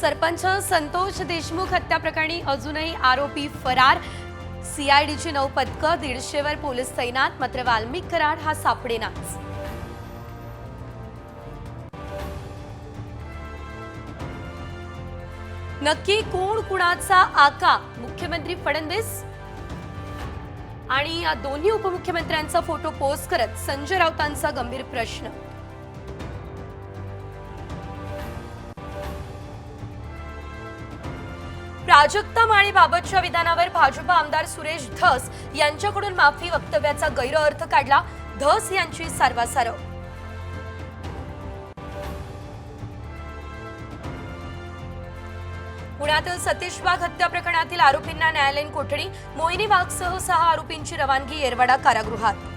सरपंच संतोष देशमुख हत्या प्रकरणी अजूनही आरोपी फरार। सीआयडीची 9 पथकं, 150 वर पोलीस तैनात, मात्र वाल्मिक कराड हा सापडेनाच। नक्की कोण कुणाचा आका? मुख्यमंत्री फडणवीस आणि या दोन्ही उपमुख्यमंत्र्यांचा फोटो पोस्ट करत संजय राऊतांचा गंभीर प्रश्न। प्राजक्ता माळीबाबतच्या विधानावर भाजपा आमदार सुरेश धस यांच्याकडून माफी वक्तव्याचा गैरअर्थ काढला। धस यांची सारवासारव। पुण्यातील सतीश वाघ हत्या प्रकरणातील आरोपींना न्यायालयीन कोठडी। मोहिनी वाघसह 6 आरोपींची रवानगी येरवडा कारागृहात।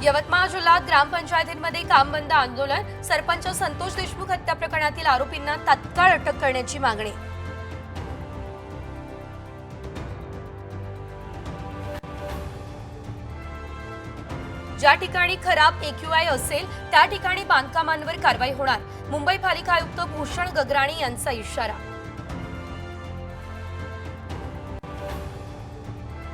यवतमाळ जिल्ह्यात ग्रामपंचायतींमध्ये काम बंद आंदोलन। सरपंच संतोष देशमुख हत्या प्रकरणातील आरोपींना तात्काळ अटक करण्याची मागणी। ज्या ठिकाणी खराब AQI असेल त्या ठिकाणी बांधकामांवर कारवाई होणार। मुंबई पालिका आयुक्त भूषण गगराणी यांचा इशारा।